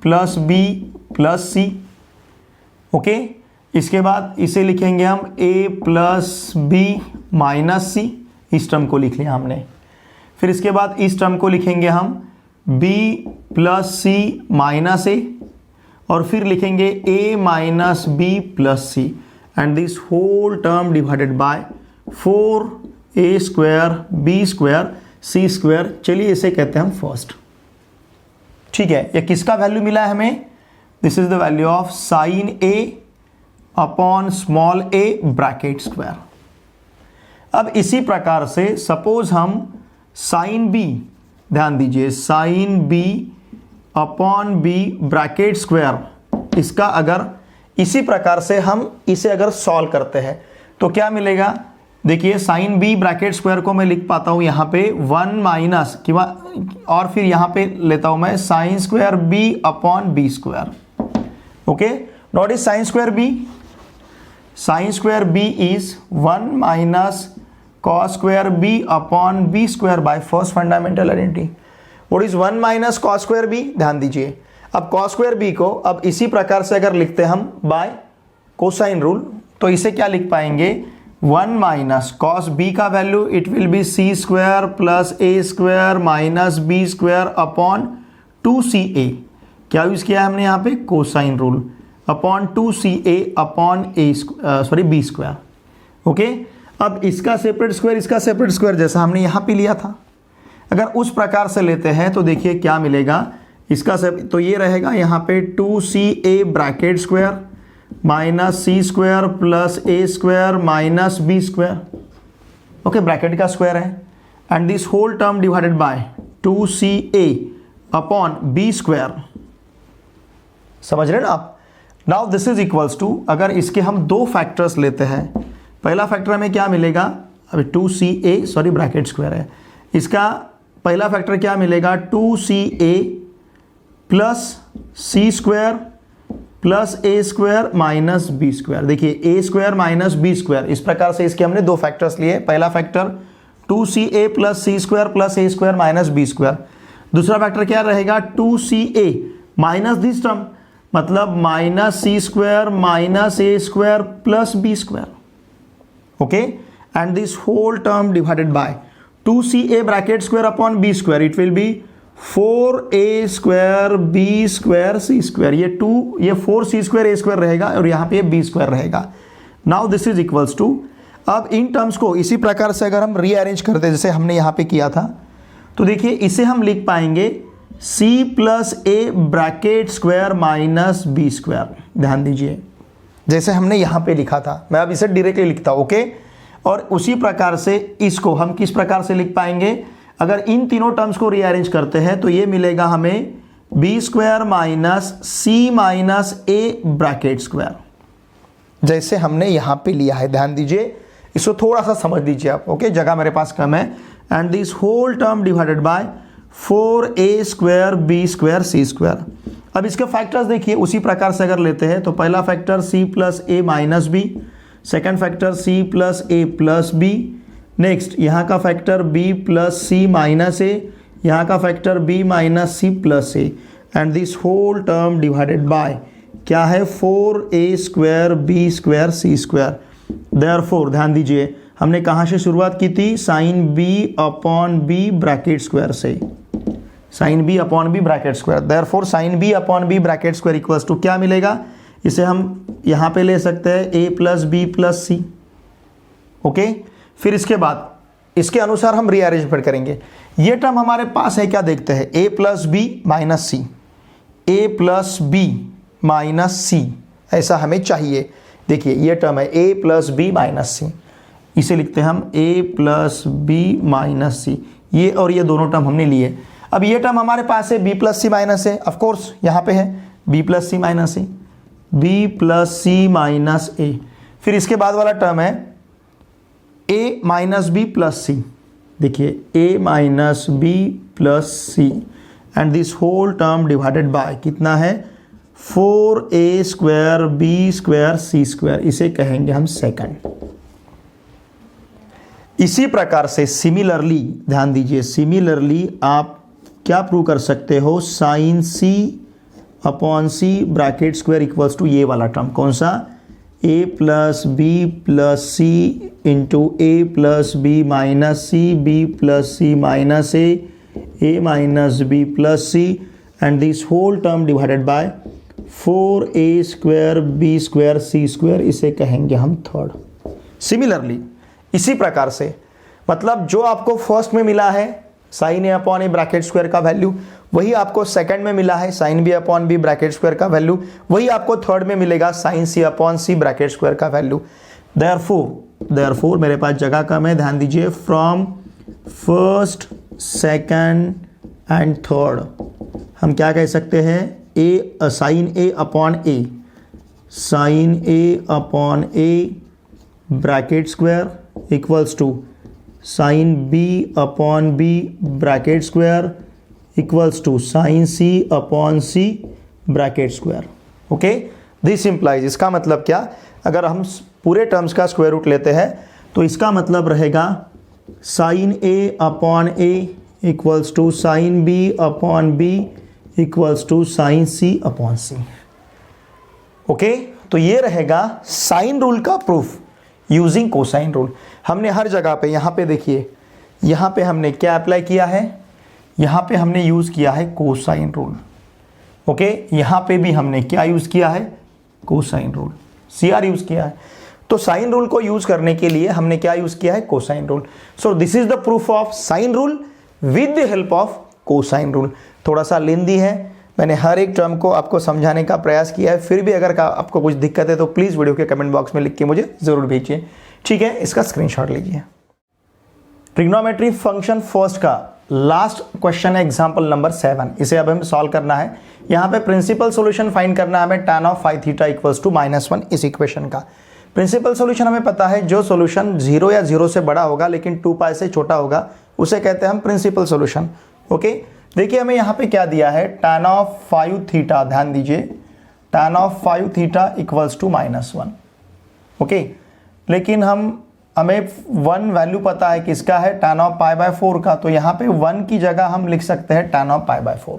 plus B plus c. Okay, इसके बाद इसे लिखेंगे हम a plus b minus c, इस टर्म को लिख लिया हमने। फिर इसके बाद इस टर्म को लिखेंगे हम b plus C minus a, और फिर लिखेंगे a minus b plus c, and this whole term divided by 4 a square b square c square. चलिए इसे कहते हैं हम फर्स्ट। ठीक है, ये किसका वैल्यू मिला है हमें, this is the value of sine A upon small A bracket square. अब इसी प्रकार से सपोज हम साइन बी, ध्यान दीजिए, sine B upon b bracket square, इसका अगर इसी प्रकार से हम इसे अगर सॉल्व करते हैं तो क्या मिलेगा, देखिए साइन बी ब्रैकेट स्क्वायर को मैं लिख पाता हूं यहां पे 1 माइनस कि, और फिर यहां पे लेता हूं मैं sine square b upon b square. Okay, not is sine square b, sine square b is 1 minus cos square b upon b square by first fundamental identity. What is 1 minus cos square b? ध्यान दीजिए, अब cos square b को अब इसी प्रकार से अगर लिखते हम बाय कोसाइन रूल, तो इसे क्या लिख पाएंगे, 1 माइनस cos b का value it will B c square plus a square minus b square upon 2ca, क्या यूज किया हमने यहाँ पे, cosine rule, upon 2ca upon b square. Okay, अब इसका सेपरेट स्क्वायर जैसा हमने यहाँ पे लिया था, अगर उस प्रकार से लेते हैं तो देखिए क्या मिलेगा, इसका तो ये रहेगा यहाँ पे 2ca bracket square minus c square plus a square minus b square. Okay, bracket का स्क्वायर है, and this whole term divided by 2ca upon b square. समझ रहे ना आप। Now this is equals to, अगर इसके हम दो फैक्टर्स लेते हैं, पहला फैक्टर हमें क्या मिलेगा, अभी 2ca ब्रैकेट स्क्वायर है, इसका पहला फैक्टर क्या मिलेगा, 2ca plus c square plus a square minus b square. देखिए a square minus b square, इस प्रकार से इसके हमने दो फैक्टर्स लिए, पहला factor 2ca plus c square plus a square minus b square, दूसरा फैक्टर क्या रहेगा, 2ca माइनस दिस टर्म, मतलब minus c square minus a square plus b square. Okay, and this whole term divided by 2ca bracket square upon b square, it will be 4a square b square c square, ये 4c square a square रहेगा और यहाँ पे b square रहेगा। Now this is equals to, अब in terms को इसी प्रकार से अगर हम रीअरेंज करते हैं जैसे हमने यहाँ पे किया था, तो देखिए इसे हम लिख पाएंगे c plus a bracket square minus b square. ध्यान दीजिए, जैसे हमने यहाँ पे लिखा था, मैं अब इसे डायरेक्टली लिखता हूँ। ओके, और उसी प्रकार से इसको हम किस प्रकार से लिख पाएंगे, अगर इन तीनों टर्म्स को रीअरेंज करते हैं तो ये मिलेगा हमें B square minus C minus A bracket square, जैसे हमने यहाँ पे लिया है। ध्यान दीजिए, इसको थोड़ा सा समझ लीजिए आप, ओके, जगह मेरे पास कम है। And this whole term divided by 4a² b² c²। अब इसके फैक्टर्स देखिए उसी प्रकार से अगर लेते हैं तो पहला factor c plus a minus b, second factor c plus a plus b, next यहाँ का factor b plus c minus a, यहाँ का factor b minus c plus a, and this whole term divided by क्या है 4a² b² c²। Therefore ध्यान दीजिए हमने कहाँ से शुरुआत की थी, sine b upon b bracket square से, sine b upon b bracket square. Therefore sine b upon b bracket square equals to क्या मिलेगा, इसे हम यहाँ पे ले सकते हैं a plus B plus c, okay. फिर इसके बाद इसके अनुसार हम रीअरेंजमेंट करेंगे। ये टर्म हमारे पास है क्या देखते हैं, a plus b minus c, a plus b minus c, ऐसा हमें चाहिए। देखिए ये टर्म है a plus b minus c, इसे लिखते हैं हम a प्लस बी माइनस सी, ये और ये दोनों टर्म हमने लिए। अब ये टर्म हमारे पास है b प्लस सी माइनस है, ऑफकोर्स यहाँ पे है b plus C minus A, b plus C minus a. फिर इसके बाद वाला टर्म है a minus b plus c, देखिए a minus b plus c, and this whole term divided by कितना है 4a² b² c², इसे कहेंगे हम सेकंड। इसी प्रकार से सिमिलरली ध्यान दीजिए, सिमिलरली आप क्या प्रूव कर सकते हो, sine c upon c bracket square equals to ये वाला टर्म, कौन सा, a plus B plus c into a plus b minus c, b plus C minus a minus b plus c, and this whole term divided by 4a² b² c², इसे कहेंगे हम third. Similarly इसी प्रकार से मतलब जो आपको first में मिला है sine a upon a bracket square का वैल्यू, वही आपको सेकंड में मिला है sine b upon b bracket square का वैल्यू, वही आपको थर्ड में मिलेगा sine c upon c bracket square का वैल्यू। देयरफॉर मेरे पास जगह कम है, ध्यान दीजिए, from first second and third हम क्या कह सकते हैं, sine a upon a, sine a upon a bracket square equals to sine b upon b bracket square equals to sine c upon c bracket square, okay. This implies, इसका मतलब क्या, अगर हम पूरे टर्म्स का स्क्वायर रूट लेते हैं तो इसका मतलब रहेगा sine a upon a equals to sine b upon b equals to sine c upon c, okay. तो ये रहेगा साइन रूल का प्रूफ यूजिंग कोसाइन रूल। हमने हर जगह पे, यहाँ पे देखिए, यहाँ पे हमने क्या अप्लाई किया है, यहाँ पे हमने यूज़ किया है कोसाइन रूल, ओके। यहाँ पे भी हमने क्या यूज़ किया है, कोसाइन रूल, CR यूज़ किया है। तो साइन रूल को यूज़ करने के लिए हमने क्या यूज़ किया है, cosine rule. So this is the proof of sine rule with the help of cosine rule. थोड़ा सा लेंदी है, मैंने हर एक टर्म को आपको समझाने का प्रयास किया है, फिर भी अगर आपको कुछ दिक्कत है तो प्लीज़ वीडियो के कमेंट बॉक्स में लिख के मुझे ज़रूर भेजिए, ठीक है। इसका स्क्रीनशॉट लीजिए। ट्रिग्नोमेट्री फंक्शन फर्स्ट का लास्ट क्वेश्चन है एग्जाम्पल नंबर 7, इसे अब हमें सॉल्व करना है। यहाँ पे प्रिंसिपल सोल्यूशन फाइंड करना है हमें, tan of phi theta equals to -1 इस इक्वेशन का। प्रिंसिपल सोल्यूशन हमें पता है, जो सोल्यूशन 0 या 0 से बड़ा होगा लेकिन 2π से छोटा होगा उसे कहते हैं हम प्रिंसिपल सोल्यूशन, ओके। देखिए हमें यहाँ पे क्या दिया है, tan ऑफ फाई थीटा, ध्यान दीजिए, tan of phi theta equals to -1, okay. लेकिन हमें 1 वैल्यू पता है किसका है, tan ऑफ π/4 का, तो यहाँ पे 1 की जगह हम लिख सकते हैं tan ऑफ π/4।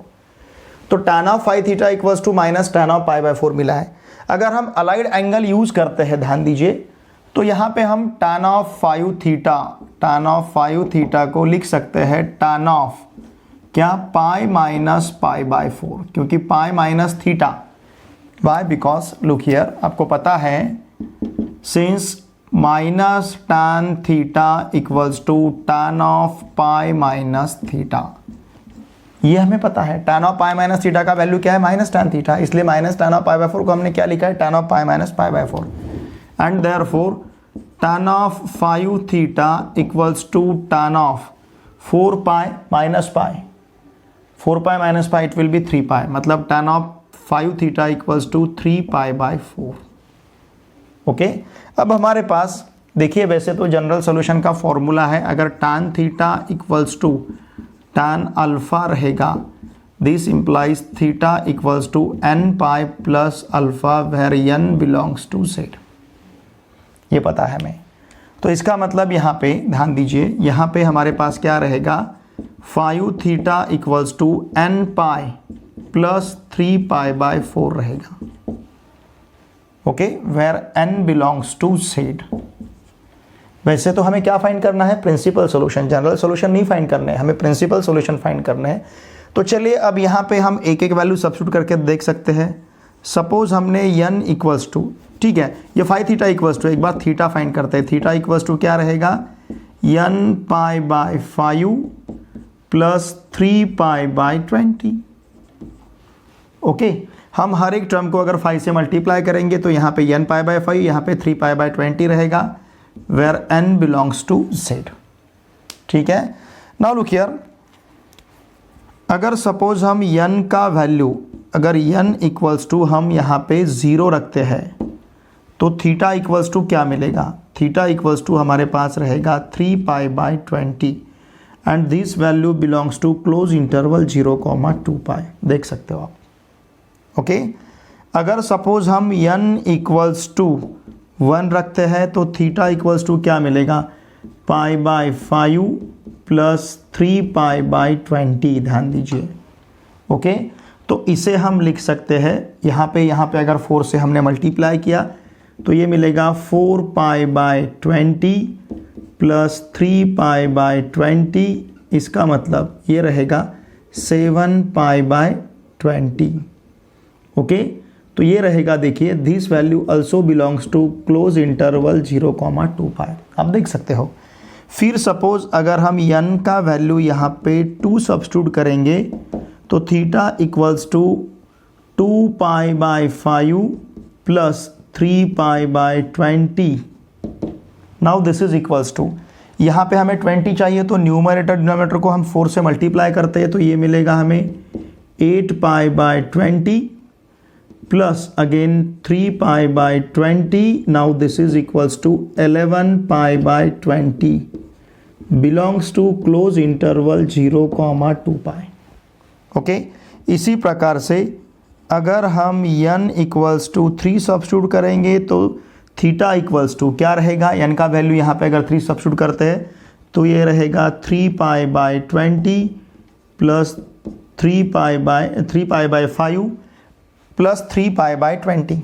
तो tan of phi theta equals to minus tan of π/4 मिला है। अगर हम अलाइड एंगल यूज करते हैं, ध्यान दीजिए, तो यहाँ पे हम tan ऑफ फाई थीटा को लिख सकते हैं tan ऑफ क्या, पाई माइनस π/4, क्योंकि pi minus theta, why, because look here, आपको पता है since minus tan theta equals to tan of pi minus theta, ये हमें पता है। tan of pi minus theta का वैल्यू क्या है, माइनस tan थीटा, इसलिए माइनस tan ऑफ π/4 को हमने क्या लिखा है, tan of pi minus π/4, and therefore tan of phi theta equals to tan of 4π minus pi, 4π minus pi it will be 3π, मतलब tan of phi theta equals to 3π/4, okay. अब हमारे पास देखिए वैसे तो जनरल सोल्यूशन का फॉर्मूला है, अगर tan theta equals to tan alpha रहेगा, this implies theta equals to n pi plus alpha where n belongs to z, ये पता है हमें। तो इसका मतलब यहाँ पे ध्यान दीजिए, यहाँ पे हमारे पास क्या रहेगा, 5 theta equals to n pi plus 3 pi by 4 रहेगा, okay, where n belongs to z। वैसे तो हमें क्या फाइंड करना है, प्रिंसिपल सॉल्यूशन, जनरल सॉल्यूशन नहीं फाइंड करने हैं, हमें प्रिंसिपल सॉल्यूशन फाइंड करने हैं। तो चलिए अब यहाँ पे हम एक एक वैल्यू सब्स्टिट्यूट करके देख सकते हैं। सपोज हमने n इक्वल्स टू, ठीक है, ये 5 थीटा इक्वल्स टू, एक बार थीटा फाइंड करते हैं। थीटा इक्वल्स टू क्या रहेगा, n pi by 5 plus 3 pi by 20, okay. हम हर एक टर्म को अगर 5 से मल्टीप्लाई करेंगे तो यहाँ पे n पाई बाय 5, यहाँ पे 3 पाई बाय 20 रहेगा, where n belongs to z, ठीक है। नाउ लुक हियर, अगर सपोज हम n का वैल्यू, अगर n इक्वल्स टू हम यहाँ पे 0 रखते हैं तो थीटा इक्वल्स टू क्या मिलेगा, थीटा इक्वल्स टू हमारे पास रहेगा 3 pi by 20 and this value belongs to close interval 0,2 pi, देख सकते हो आप, ओके। अगर सपोज हम n इक्वल्स टू 1 रखते हैं तो थीटा इक्वल्स टू क्या मिलेगा, पाई बाय 5 प्लस 3 पाई बाय 20, ध्यान दीजिए, ओके। तो इसे हम लिख सकते हैं, यहाँ पे अगर 4 से हमने मल्टीप्लाई किया तो ये मिलेगा 4 pi by 20 plus 3 pi by 20, इसका मतलब ये रहेगा 7 पाई बाय 20, ओके। तो ये रहेगा, देखिए this value also belongs to close interval 0,2 pi, आप देख सकते हो। फिर सपोज अगर हम n का वैल्यू यहाँ पे 2 सब्स्टिट्यूट करेंगे तो theta equals to 2 pi by 5 plus 3 pi by 20, now this is equals to, यहाँ पे हमें 20 चाहिए तो न्यूमरेटर डिनोमिनेटर को हम 4 से मल्टीप्लाई करते हैं तो ये मिलेगा हमें 8 pi by 20 plus again 3 pi by 20, now this is equals to 11 pi by 20 belongs to close interval 0,2 pi, okay. इसी प्रकार से अगर हम n इक्वल्स टू 3 सब्स्टिट्यूट करेंगे तो थीटा इक्वल्स टू क्या रहेगा, n का वैल्यू यहाँ पे अगर 3 सब्स्टिट्यूट करते हैं तो ये रहेगा 3 pi by 20 plus 3 pi by 5 plus 3 pi by 20,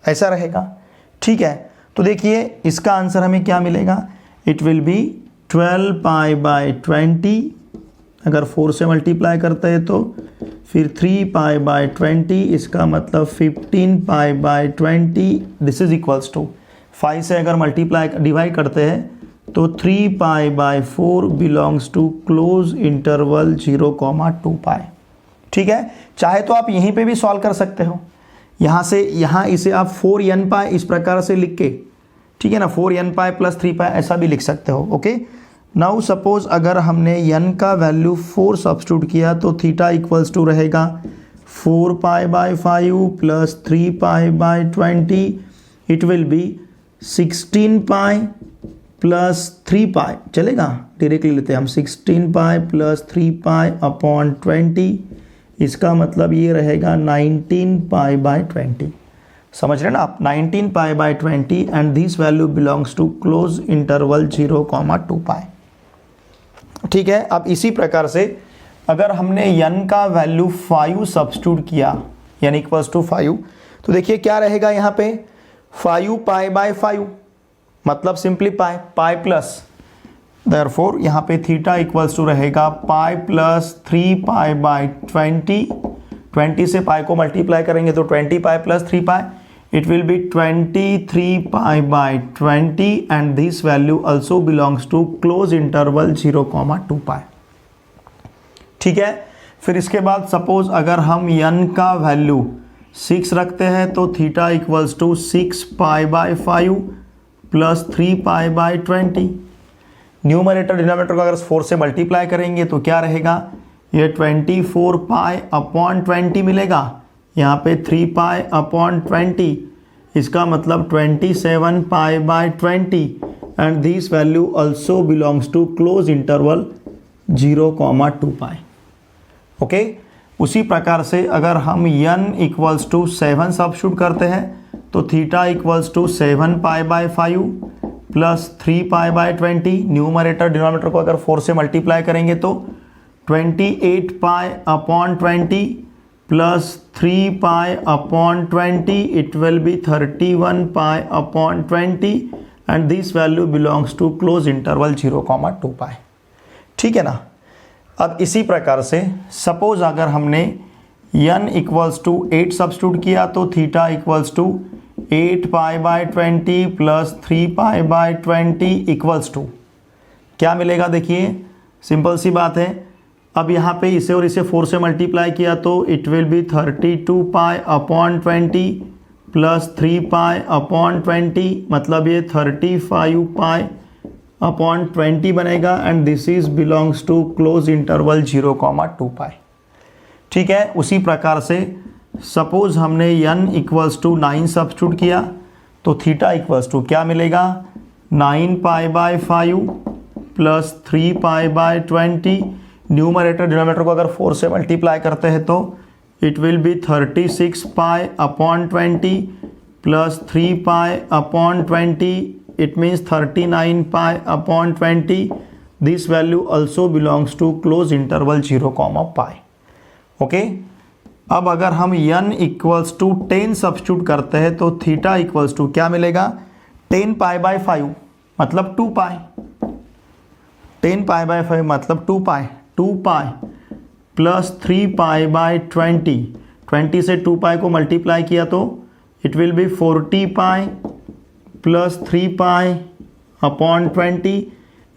ऐसा रहेगा, ठीक है। तो देखिए इसका आंसर हमें क्या मिलेगा, it will B 12 pi by 20, अगर 4 से मल्टीप्लाई करते हैं तो फिर 3 पाई बाय 20, इसका मतलब 15 pi by 20, this is equals to 5 से अगर मल्टीप्लाई डिवाइड करते हैं तो 3 pi by 4 belongs to close interval 0,2 pi, ठीक है। चाहे तो आप यहीं पे भी सॉल्व कर सकते हो, यहाँ से यहाँ इसे आप 4n पाई इस प्रकार से लिख के, ठीक है ना, 4n पाई प्लस 3 पाई ऐसा भी लिख सकते हो, ओके। नाउ सपोज अगर हमने n का वैल्यू 4 सब्स्टिट्यूट किया तो थीटा इक्वल्स टू रहेगा 4 pi by 5 plus 3 pi by 20, it will B 16 pi plus 3 पाई, चलेगा, डायरेक्टली लेते हैं हम 16 पाई प्लस 3 पाई अपॉन 20, इसका मतलब ये रहेगा 19 पाई बाय 20, समझ रहे ना आप, 19 pi by 20 and this value belongs to close interval 0,2 pi, ठीक है। अब इसी प्रकार से अगर हमने n का वैल्यू 5 सब्स्टिट्यूट किया, n इक्वल्स टू 5, तो देखिए क्या रहेगा यहाँ पे 5 पाई बाय 5, मतलब सिंपली पाई प्लस, देयरफॉर यहाँ पे थीटा इक्वल्स टू रहेगा पाई प्लस 3 पाई बाय 20 से पाई को मल्टीप्लाई करेंगे तो 20 पाई plus 3 pi, it will be 23 pi by 20 and this value also belongs to close interval 0,2 pi, ठीक है। फिर इसके बाद सपोज अगर हम n का वैल्यू 6 रखते हैं तो theta equals to 6 pi by 5 plus 3 pi by 20, numerator denominator को अगर 4 से मल्टीप्लाई करेंगे तो क्या रहेगा, ये 24 पाई अपॉन 20 मिलेगा, यहाँ पे 3 पाई अपॉन 20, इसका मतलब 27 pi by 20 and this value also belongs to close interval 0, 2 pi. Okay, उसी प्रकार से अगर हम n इक्वल्स टू 7 सब्स्टिट्यूट करते हैं तो theta equals to 7 pi by 5 plus 3 pi by 20, numerator denominator को अगर 4 से मल्टीप्लाई करेंगे तो 28 pi upon 20 plus 3 pi upon 20, it will be 31 pi upon 20 and this value belongs to close interval 0, 2 pi. ठीक है ना। अब इसी प्रकार से सपोज अगर हमने n इक्वल्स टू 8 सब्स्टिट्यूट किया तो theta equals to 8 pi by 20 plus 3 pi by 20 equals to क्या मिलेगा? देखिए सिंपल सी बात है। अब यहाँ पे इसे और इसे 4 से मल्टीप्लाई किया तो it will be 32 pi upon 20 plus 3 pi upon 20, मतलब ये 35 पाई अपॉन 20 बनेगा and this is belongs to close interval 0, 2 pi. ठीक है। उसी प्रकार से सपोज हमने n इक्वल्स टू 9 सब्स्टिट्यूट किया तो थीटा इक्वल्स टू क्या मिलेगा? 9 पाई by 5 plus 3 pi by 20, numerator denominator को अगर 4 से मल्टीप्लाई करते हैं तो it will B 36 pi upon 20 plus 3 pi upon 20, it means 39 pi upon 20. This value also belongs to close interval 0, pi. Okay, अब अगर हम n इक्वल्स टू 10 सब्स्टिट्यूट करते हैं तो थीटा इक्वल्स टू क्या मिलेगा? 10 पाई बाय 5 मतलब 2 पाई, 10 पाई बाय 5 मतलब 2 पाई, 2 पाई प्लस 3 पाई बाय 20, 20 से 2 पाई को मल्टीप्लाई किया तो it will be 40 pi plus 3 pi upon 20,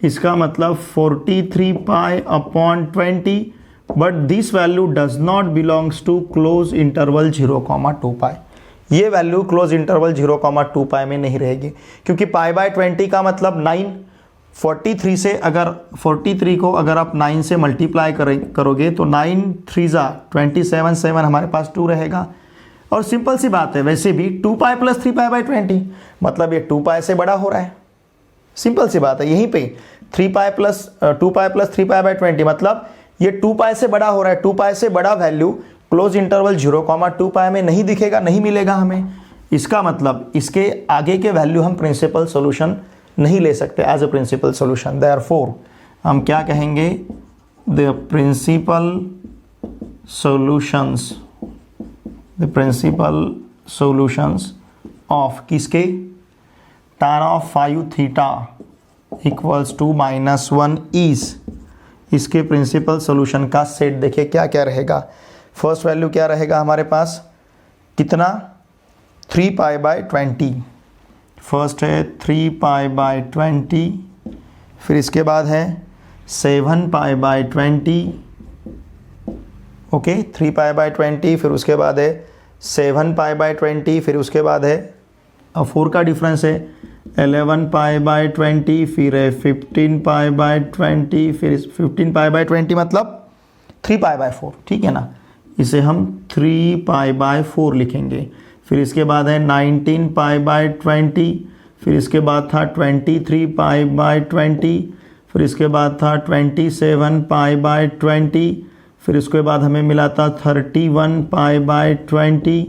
इसका मतलब 43 pi upon 20, but this value does not belongs to close interval 0, 2 pi. ये वैल्यू क्लोज इंटरवल 0, 2 पाई में नहीं रहेगी क्योंकि पाई बाय 20 का मतलब 9, 43 से अगर 43 को अगर आप 9 से मल्टीप्लाई करोगे तो 9 3 जा 27, 7 हमारे पास 2 रहेगा। और सिंपल सी बात है, वैसे भी 2 पाई प्लस 3 पाई बाय 20 मतलब ये 2 पाई से बड़ा हो रहा है। सिंपल सी बात है, यहीं पे 2 पाई प्लस 3 पाई बाय 20 मतलब ये 2 पाई से बड़ा हो रहा है। 2 पाई से बड़ा वैल्यू क्लोज इंटरवल 0, 2 पाई में नहीं दिखेगा, नहीं मिलेगा हमें। इसका मतलब इसके आगे के वैल्यू हम प्रिंसिपल सोल्यूशन नहीं ले सकते as a principal solution. Therefore हम क्या कहेंगे? The principal solutions, the principal solutions of किसके? tan of 5 theta equals to -1 is, इसके प्रिंसिपल सॉल्यूशन का सेट देखिए क्या क्या रहेगा। फर्स्ट वैल्यू क्या रहेगा हमारे पास? कितना? 3 पाई बाय 20, फर्स्ट है 3 पाई बाय 20, फिर इसके बाद है 7 pi by 20, okay 3 pi by 20, फिर उसके बाद है 7 पाई बाय 20, फिर उसके बाद है 4 का डिफरेंस है 11 पाई बाय 20, फिर है 15 पाई बाय 20, फिर 15 पाई बाय 20 मतलब 3 पाई बाय 4। ठीक है ना, इसे हम 3 पाई बाय 4 लिखेंगे। फिर इसके बाद है 19 पाई बाय 20, फिर इसके बाद था 23 पाई बाय 20, फिर इसके बाद था 27 पाई बाय 20, फिर इसके बाद हमें मिला था 31 पाई बाय 20,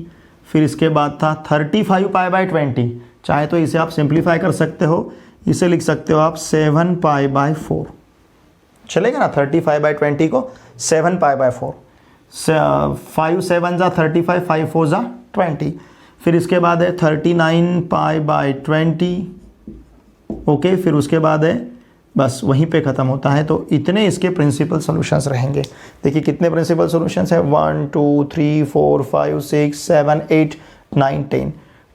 फिर इसके बाद था 35 पाई बाय 20। चाहे तो इसे आप सिंप्लीफाई कर सकते हो, इसे लिख सकते हो आप 7 पाई बाय 4, चलेगा ना। 35 बाय 20 को 7 पाई बाय 4, 5 7 जा 35, 5 4 जा 20, फिर इसके बाद है 39 पाई बाय 20, ओके, फिर उसके बाद है बस वहीं पे ख़त्म होता है। तो इतने इसके प्रिंसिपल सॉल्यूशंस रहेंगे। देखिए कितने प्रिंसिपल सॉल्यूशंस हैं? 1 2 3 4 5 6 7 8 9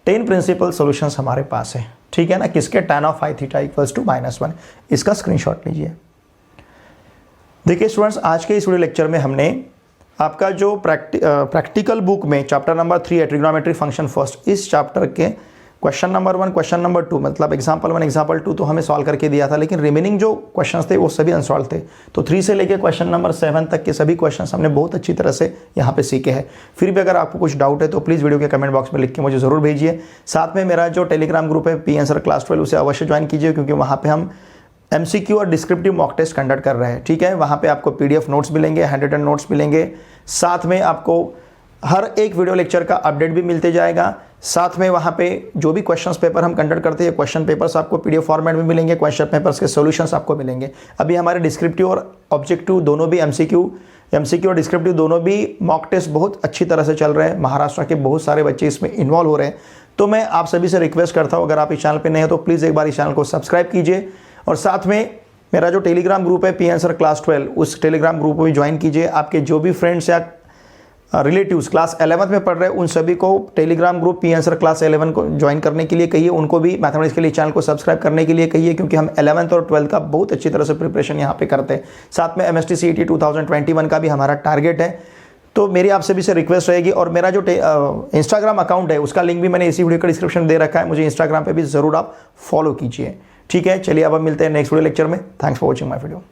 10 प्रिंसिपल सॉल्यूशंस हमारे पास है। ठीक है ना, किसके? tan of 5 theta equals to -1। इसका स्क्रीनशॉट लीजिए। देखिए स्टूडेंट्स, आज के इस वीडियो लेक्चर में हमने आपका जो प्रैक्टिकल बुक में चैप्टर नंबर 3 है ट्रिग्नोमेट्रिक फंक्शन फर्स्ट, इस चैप्टर के क्वेश्चन नंबर 1, क्वेश्चन नंबर 2 मतलब एग्जाम्पल 1, एग्जाम्पल 2 तो हमें सॉल्व करके दिया था, लेकिन रिमेनिंग जो क्वेश्चंस थे वो सभी अनसॉल्व थे। तो 3 से लेकर क्वेश्चन नंबर 7 तक के सभी क्वेश्चंस हमने बहुत अच्छी तरह से यहाँ पे सीखे हैं। फिर भी अगर आपको कुछ डाउट है तो प्लीज़ वीडियो के कमेंट बॉक्स में लिख के मुझे ज़रूर भेजिए। साथ में मेरा जो टेलीग्राम ग्रुप है पी आंसर क्लास 12 उसे अवश्य ज्वाइन कीजिए, क्योंकि वहाँ पर हम MCQ और डिस्क्रिप्टिव मॉक टेस्ट कंडक्ट कर रहे हैं। ठीक है, वहाँ पे आपको PDF नोट्स मिलेंगे, हैंड रिटन नोट्स मिलेंगे, साथ में आपको हर एक वीडियो लेक्चर का अपडेट भी मिलते जाएगा। साथ में वहाँ पे जो भी क्वेश्चंस पेपर हम कंडक्ट करते हैं, क्वेश्चन पेपर्स आपको PDF फॉर्मेट में मिलेंगे, क्वेश्चन पेपर्स के सॉल्यूशंस आपको मिलेंगे। अभी हमारे डिस्क्रिप्टिव और ऑब्जेक्टिव दोनों भी MCQ और डिस्क्रिप्टिव दोनों भी मॉक टेस्ट बहुत अच्छी तरह से चल रहे हैं। महाराष्ट्र के बहुत सारे बच्चे इसमें इन्वॉल्व हो रहे हैं। तो मैं आप सभी से रिक्वेस्ट करता हूँ, अगर आप इस चैनल पर नए हो तो प्लीज़ एक बार इस चैनल को सब्सक्राइब कीजिए, और साथ में मेरा जो टेलीग्राम ग्रुप है पी आंसर क्लास 12 उस टेलीग्राम ग्रुप को भी ज्वाइन कीजिए। आपके जो भी फ्रेंड्स या रिलेटिव्स क्लास 11th में पढ़ रहे हैं उन सभी को Telegram group P answer class 11 को ज्वाइन करने के लिए कहिए। उनको भी मैथमेटिक्स के लिए चैनल को सब्सक्राइब करने के लिए कहिए, क्योंकि हम 11th और 12th का बहुत अच्छी तरह से प्रिपरेशन यहाँ पे करते हैं। साथ में MST CET 2021 का भी हमारा टारगेट है। तो मेरी आप सभी से रिक्वेस्ट रहेगी, और मेरा जो इंस्टाग्राम अकाउंट है उसका लिंक भी मैंने इसी वीडियो का डिस्क्रिप्शन दे रखा है, मुझे इंस्टाग्राम पर भी ज़रूर आप फॉलो कीजिए। ठीक है, चलिए अब हम मिलते हैं नेक्स्ट वीडियो लेक्चर में। Thanks for watching my video.